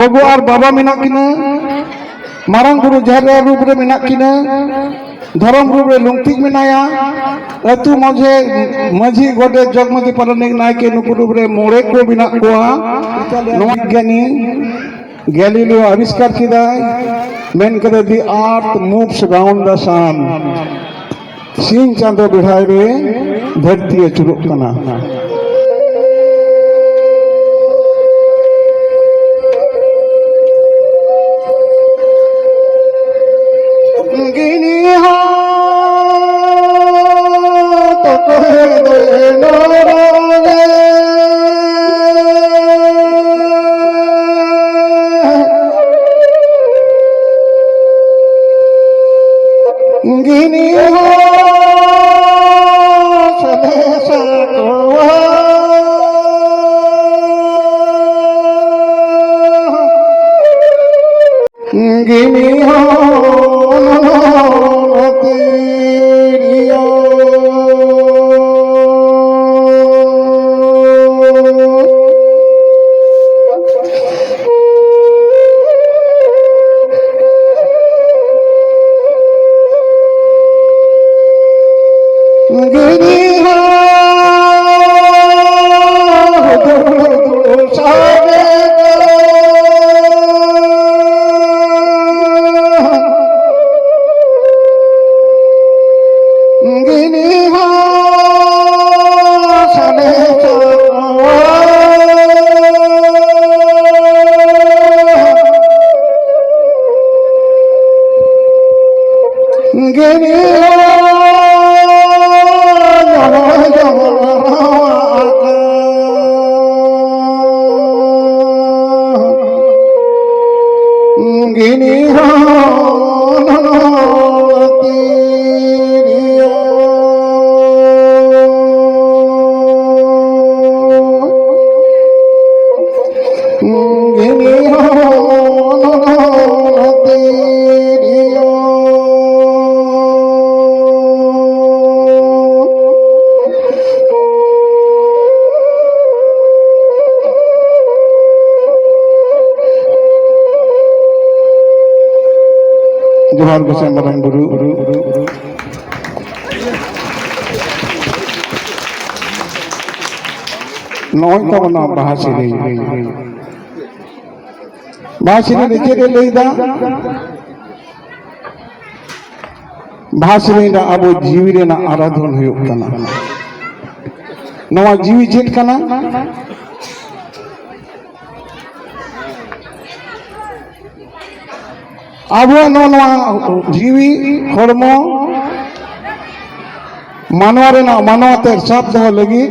गोगो और बाबा मेना किना मारंग गुरु जहर रूप रे मेना किना धर्म रूप रे लुंगतिक मेनाया अतु मजे मझी गोडे जगमती पारनिक नायके नुकु रूप रे मोड़े को बिना कोआ नोआ ज्ञानी गैलीलियो आविष्कार किदाय मेन करे दी आर्थ मूव्स राउंड द सन सिंह चांदो बिढ़ाई रे धरती चुरुक कना जोहार गोसाई मारंग गुरु नॉय तबना बाहा सिरी चेरे लेदा बाहा सिरी दा अबो जीवी रेना आराधन हुयुग कना नवा जीवी चेत कना अब जीवी हड़मो मानवा मानवाते साफ दो लगी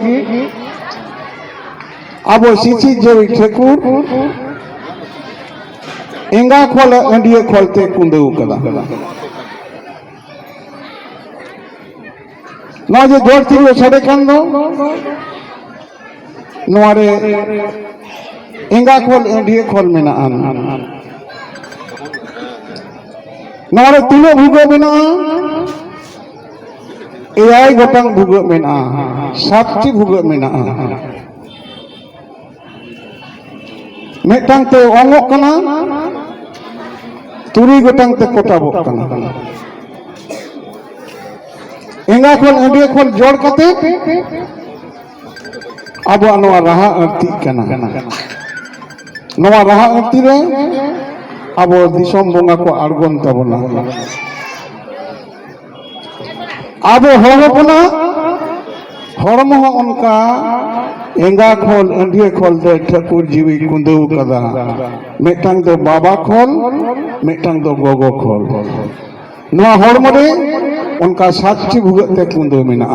अब सीसी जेवी ठेकुर एंगा खोल अंडिये खोलते कुंदे कदा ना जो जोर थी सड़े कान दो नवारे एंगा खोल अंडिये खोल मेना आन नवारे तीनों भूगो मेना एआई गोटांग भूगो मेना सातटी भूगो मेना मेटांग ते ओंगो कना तुरी गोटांग ते कोटाबो कना एंगा खोल अंडिये खोल जोड़ कते अब नवा रहा अर्ती कना नवा रहा अर्ती रे अब दिसम बोंगा को आर्गन तबना अब हरपना हरम उनका एंगा खोल अंडिये खोल दे ठाकुर जीवी कुंदे कदा मेटांग दो बाबा खोल मेटांग दो गोगो खोल नवा हरम रे उनका सातटी भुगते कुंदे मेना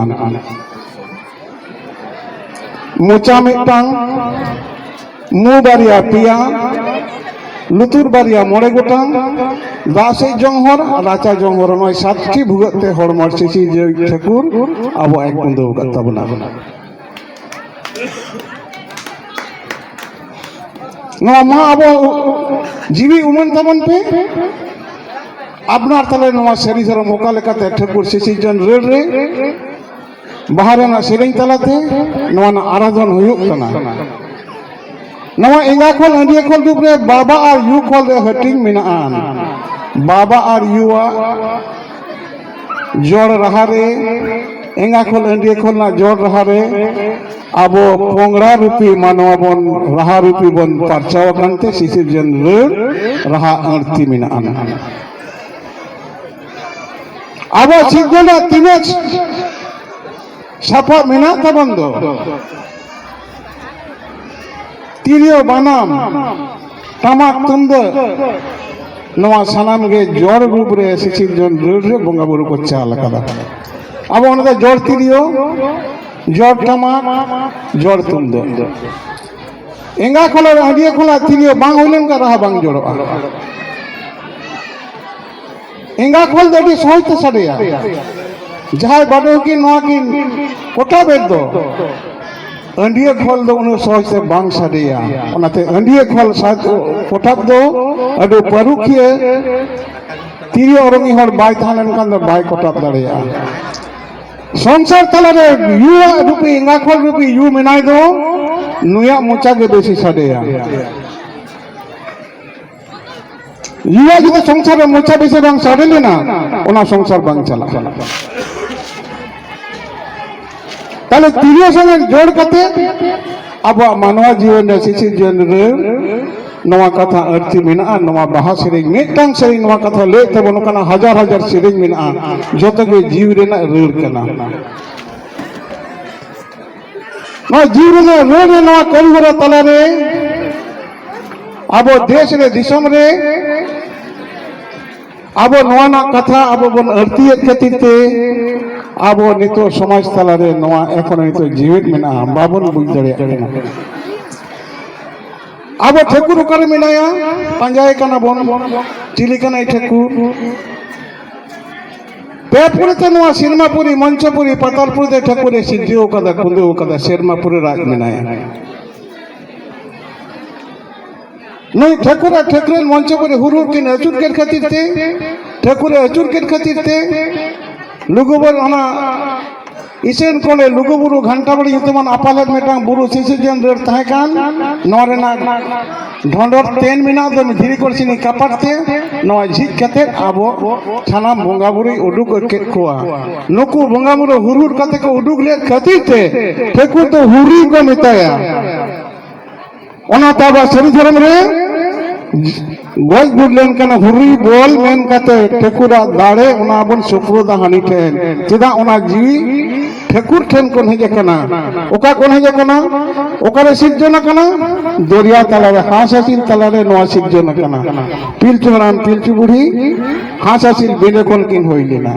मोचा मेटांग मु बारिया पिया लुतुर बारिया मोड़े गोटांग दासे जंहर राचा जंहर नय सातटी भुगते हड़मर सिसी जे ठाकुर अब एक कुंदो तबना नवा मा अब जीवी उमन तबन पे आपनार तले नवा सेरी धर्म ओका लेकाते ठाकुर सिसी जन रेड रे बाहर ना सेरें तलाते नवा आराधन हुयुग कना नवा एंगा खोल अंडिया खोल रूप रे बाबा और यू खोल रे हटिंग मिना आन बाबा और यू जोड़ रहा रे एंगा खोल अंडिया खोल ना जोड़ रहा रे अब पोंगड़ा रूपी मानवा बन रहा रूपी बन परचाव करते शिशिर जन रहा अर्थी मिना आन अब सिद्धना तीने छापा मिना तबंदो तिरियो बनाम टमाक तुंद नवा सनाम गे जोड़ रूप रे शिशिर जन रे बंगा बुरु को चाल कदा अब उनका जोड़ तिरियो जोड़ टमाक जोड़ तुंद एंगा खोला हडिया खोला तिरियो बांग होलेन का रहा बांग जोड़ो एंगा खोल दे सोच सड़िया जहां बड़ो की नवा की कोटा बेद दो अंडिया खोल दो उन सोच से बांग सड़िया ओनाते अंडिया खोल साथ कोटा दो अडो परुखिए तिरियो औरंगी हर बाय थालन कान दो बाय कोटा दड़िया संसार तलारे यू रूपी एंगा खोल रूपी यू मिनाय दो नुया मोचा के बेसी सड़िया युवा जो संसार में मोचा बेसे बांग साड़े ना ओना संसार बांग चला ताले तिरियो संगे जोड़ कते अब मानवा जीवन रे शिशिर जीवन रे नवा कथा अर्थी मिना नवा बाहा सेरेंग मिटटांग सेरेंग नवा कथा ले तबनो कना हजार हजार सेरेंग मिना जोतो के जीव रेना रेड़ कना नवा जीव रेना रेड़ नवा कल वरा तला रे अब देश रे दिसम रे अब नवा ना कथा अब बन अर्थी खातिर ते अब नितो समाज तला रे नवा एखोन नितो जीवित मेना बाबन बुझ दड़िया कना अब ठेकुर करे मिनाया पंजाय कना बन चिली कना ठेकुर पेपुरे ते नवा सिनेमापुरी मंचपुरी पतालपुर ते ठेकुरे सिद्धियो कदा कुंदो कदा शर्मापुरी राज मिनाया नहीं ठेकुरा ठेकुरे मंचपुरी हुरुर किन अचुर के खातिर ते ठेकुरे अचुर के खातिर ते लुगुबर ओना इसेन कोले लुगुबुरु घंटा बड़ी युतमान अपालक मेटांग बुरु शिशु जन रेर ताहे कान नोरेना ढोंडर तेन मिना दो धीरी करसिनी कपाटते नवा झिक कते आबो थाना बंगाबुरी उडुक के कोआ नुकु बंगाबुरु हुरुर कते को उडुक ले खातिर ते ठेकुर तो हुरी को मिताया ओना ताबा सरी धर्म रे गोज बुडलेन कना हुरी बोल मेन कते ठेकुरा दाड़े ओना बन सुपुरदा हानि ठेन चिदा ओना जीवी ठेकुर ठेन कोन हेजे कना ओका कोन हेजे कना ओकारे सिरजन कना दरिया तलारे हासासिल तलारे नवा सिरजन कना पिलचु हराम पिलचु बुढ़ी हासासिल बेले कोन किन होइलेना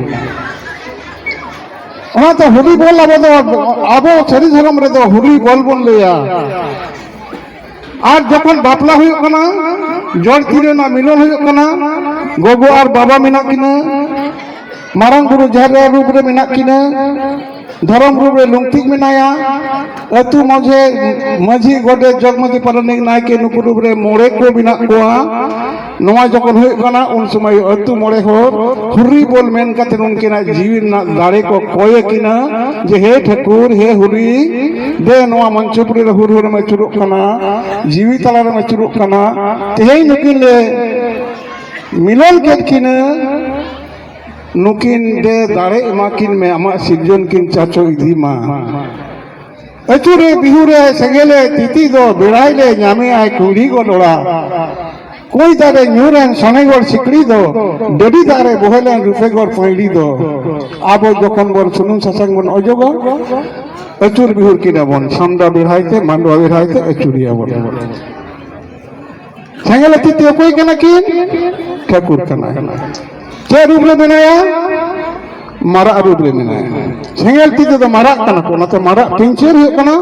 ओना तो हुरी बोल आबो सरी धर्म रे तो हुरी बोल बोल लेया और जखन बापला हुई कना जोड़ तिरे ना मिलन हुई कना गोगो और बाबा मिना किना मारंग गुरु जहर रूप रे मिना किना धर्म रूप रे लुंगथिक मिनाया अतु मजे मझी गोडे जगमती परनिक नायके नुकु रूप रे मोड़े को बिना कोआ नवा जखन हुई कना उन समय अतु मोड़े हो हुरी बोल मेन कते उनकिना जीवी ना दाड़े को कोये किना जे हे ठकुर हे हुरी दे नवा मंचपुरी रे हुर हुर में चुरुक कना जीवी तला रे में चुरुक कना तेई नुकिन ले मिलन केत किना नुकिन दे दाड़े माकिन में अमा सिरजन किन चाचो इदी मा अचुरे बिहुरे संगेले तिति दो बेड़ाइले न्यामे आय कुड़ी को लोड़ा कोई दारे न्यूरन सनेगोर सिकड़ी दो डडी दारे बोहलेन रुफेगोर पैड़ी दो आबो जखन बोन सुनुन ससंग बोन अजोगो अचुर बिहुर किना बोन सामदा बेड़ाइते मांडवा बेड़ाइते अचुरिया बोन संगेले तिति कोई कना किन ठकुर कना के रूप रे बनाया मारा रूप रे बनाया सेंगल ती तो मारा कना को नते मारा पिंचर हो कना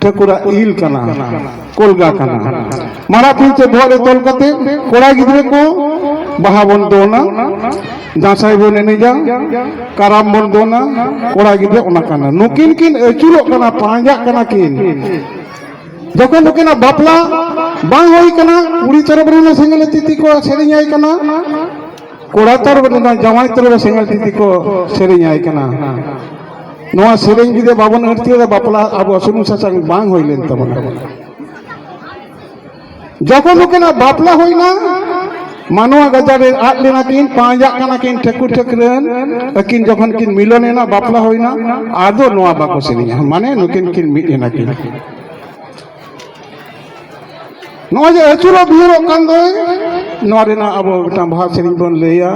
ठकुरा इल कना कोलगा कना मारा पिंचे भोरे तोल कते कोड़ा गिदरे को बाहा बन दोना दासाई बन ने जा कराम बन दोना कोड़ा गिदरे ओना कना नुकिन किन अचुरो कना पांजा कना किन जखन नुकिना बापला बांग होई कना उड़ी तरफ रे सेंगल ती को सेरिंग आई कना कोड़ा तरफ ना जवाई तरफ सेंगल तिथि को सेरेंग आय कना नवा सेरेंग जुदे बाबन हरती बापला अब सुनु ससंग बांग होइलेन तबन যখন ওখানে বাপলা হই না মানোয়া গাজারে আট লেনা কিন পাঁজাক কানা কিন ঠেকুর ঠেকরেন কিন যখন কিন মিলনে না বাপলা হই না আদো নোয়া বাকো সেরিয়া মানে নুকিন কিন মিট এনা কিন नॉय जे अचुरो बिहरो कांदो नॉरे ना अब टा भा सेरिंग बन लेया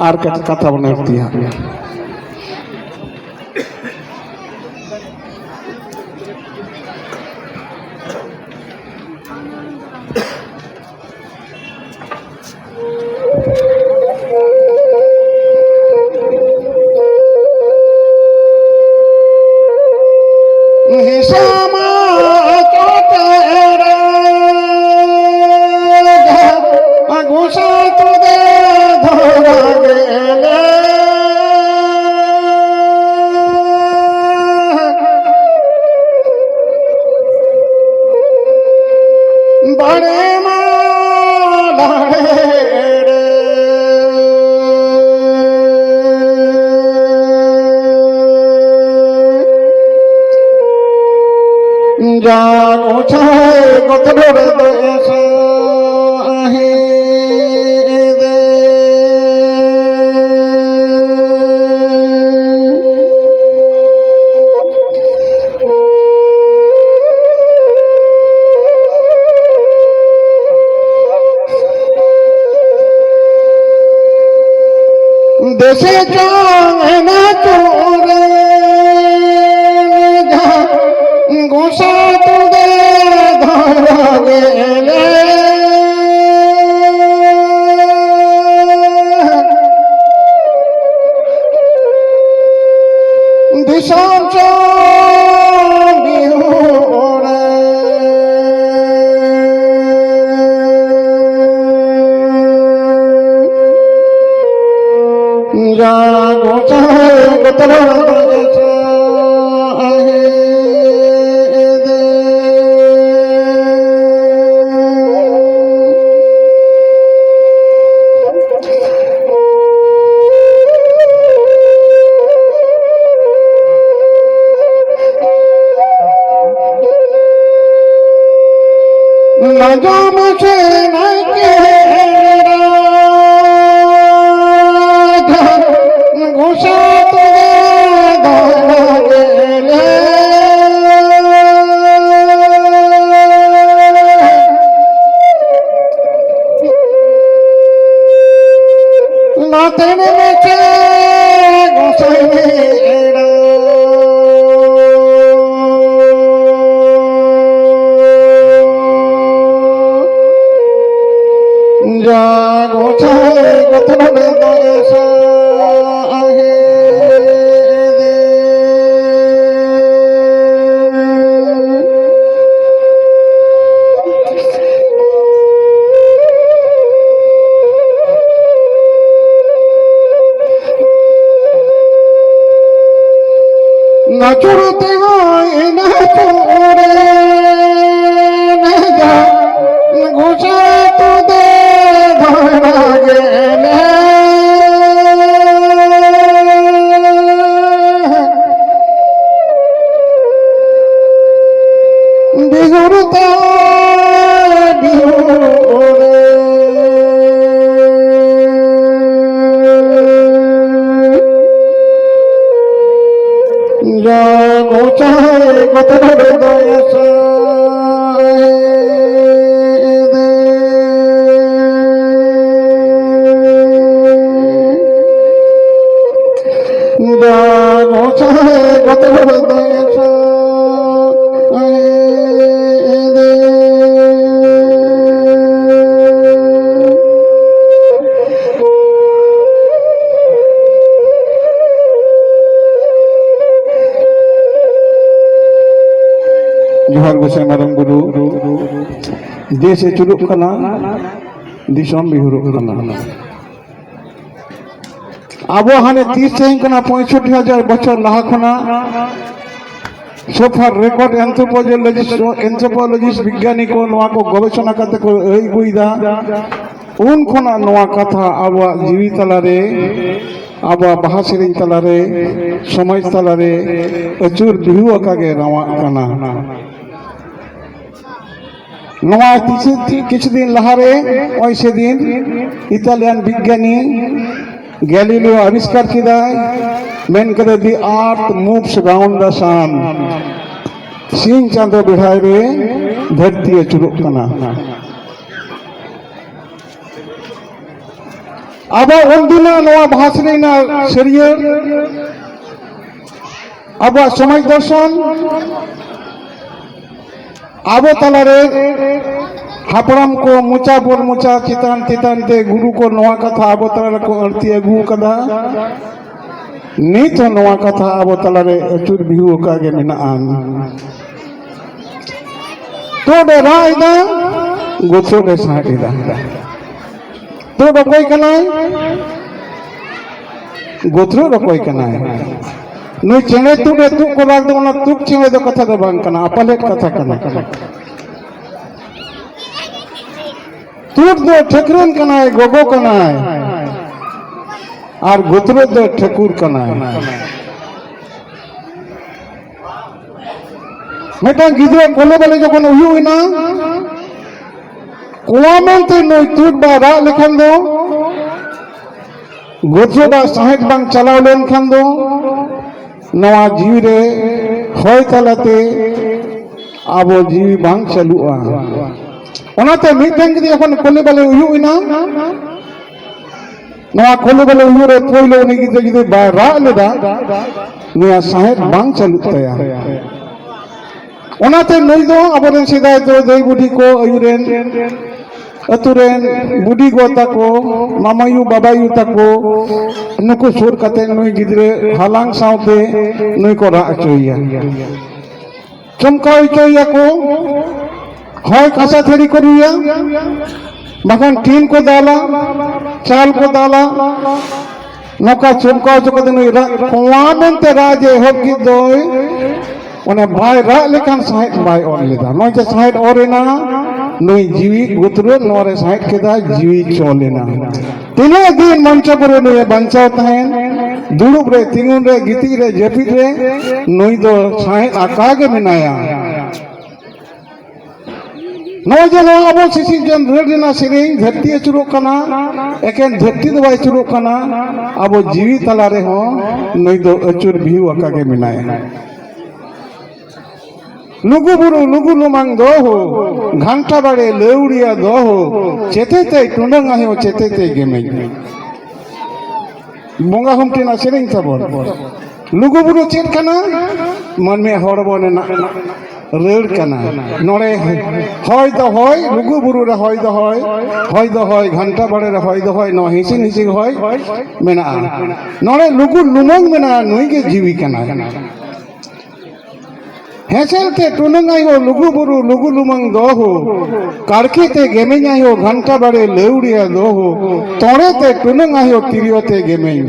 आर कथा बनतिया हिसामा घोषा तुदे धरा गेले बड़े मालाड़े जागो छाए गोतरे देशा देशे जाना चोरे गोसा तुदे धरा गेले दिशाम बिहुरे जागो चाहे गोतरा देशा नजाम से नके घोषा तुदे धरा गेले नाते में गोसाई जागो छाए गोतरे देशा नचुरते होए नचुरे न जा घोषा तुदे धरा गेले बिहुरता बिहुरे जागो चाहे गोतरे देशा जागो चाहे गोतरे देशा जोहार गोसाई मारंग गुरु देश चुरुक कना दिसम बिहुरुक कना आबो हाने 30 सेहिं कना 65,000 बछर लाहा खना सोफार रेकर्ड एंथ्रोपोलॉजिस्ट विज्ञानी को नोआ को गवेषणा करते को एई गुइदा उन खना नोआ कथा आबो जीवी तलारे आबो बाहा सेरिंग तलारे समाज तलारे अचुर बिहु अकागे रावा कना नवा किछु दिन लहारे ओई से दिन इटालियन विज्ञानी गैलिलियो आविष्कार किदाय मेन करे दि अर्थ मूव्स राउंड द सन सिंह चांदो बिढ़ाई रे धरती अचुरोग कना अब उनदिना नवा भाषणेना शरीर अब समाज दर्शन अब तलारे हापड़ाम को मुचा पर मुचा चितान चितान ते गुरु को नवा कथा अब तलारे को अर्थी अगू कदा नित नवा कथा अब तलारे अचुर बिहु कागे मेनाआन तो दे राइदा गोचो दे साइदा तो रकोय कनाय गोत्रो रकोय कनाय नुई चेंगे तुक तुक को राग दो ना तुक चेंगे दो कथा दो बांग कना अपलेट कथा कना तुक दो ठकुरन कना है गोगो कना है और गोत्रो दो ठकुर कना है मेटा गिद्रो कोले बले जो कोन उयु इना कोवामंते नुई तुक बा रा लेखन दो गोत्रो बा साहेब बांग चलाव लेन खान दो नवा जीवी रे होय तलाते आबो जीवी बांग चलुआ ओनाते मिटन गिदी एखन कोले बले उयु इना नवा कोले बले उयु रे पोइलो नि गिदी गिदी बा रा लेदा नया साहेब बांग चलुतया ओनाते नई दो आबोरेन सिदाय दो देई बुढ़ी को अयुरेन अतुरेन बुढ़ी गो तको मामायु बाबायु तको नुको सुर कते नुई गिद्रे हालांग सावते नुई को रा अचोइया चमकाव अचोइया को होय कासा थेरी करिया बागान टीन को दाला चाल को दाला नौका चमकाव चकते नुई रा कोवामेंते राजे होकी दोय ओने बाय रा लेखान साइड बाय और लेदा नय जे साइड ओरेना नई जीवी गुतरो नोरे साइड केदा जीवी चोलेना तीनों दिन मंच पर नय बंचाव तहन दुड़ुब रे तिंगुन रे गिती रे जेपी रे नई दो साइड आकागे मेनाया नय जे नो अबो सिसी जन रेडना सिरिंग धरती अचुरो कना एकेन धरती दो बाय चुरो कना अबो जीवी तला रे हो नई दो अचुर भिउ आकागे मेनाया लुगु बुरु लुगु लुमांग दो हो घंटा बाड़े लेउड़िया दो हो चेतेते टुंडंग आयो चेतेते गेमे बोंगा हमटी ना सेरिंग तबोर लुगु बुरु चेत कना मन में हड़बोने ना रेड़ कना नोरे होय दो होय लुगु बुरु रे होय दो होय घंटा बाड़े रे होय दो होय नो हिसिन हिसिन होय मेना नोरे लुगु लुमंग मेना नुई के जीवी कना हेसेलते टुनंगाई हो लुगु बुरु लुगु लुमंग दो हो कारखीते गेमेኛई हो घंटा बाड़े लेउड़िया दो हो तोड़ेते टुनंगाई हो तिरियोते गेमेኝ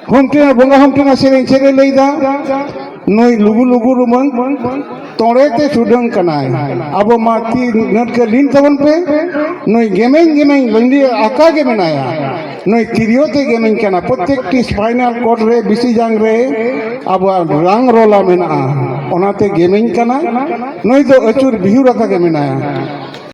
हमटिना बोंगा हमटिना सेरें सेरे लेदा नई लुगु लुगु लुमंग तोड़ेते सुडंग कनाय अब माती नट के लिन तबन पे नई गेमेኝ गेमेኝ लंडी आका के बनाया नई तिरियोते गेमेኝ कना प्रत्येकटी स्पाइनल कॉर्ड रे बिसी जांग रे अब रंग रोला मेना ओनाते गेमेኝ कना नई दो अचुर बिहु रखा के मेनाया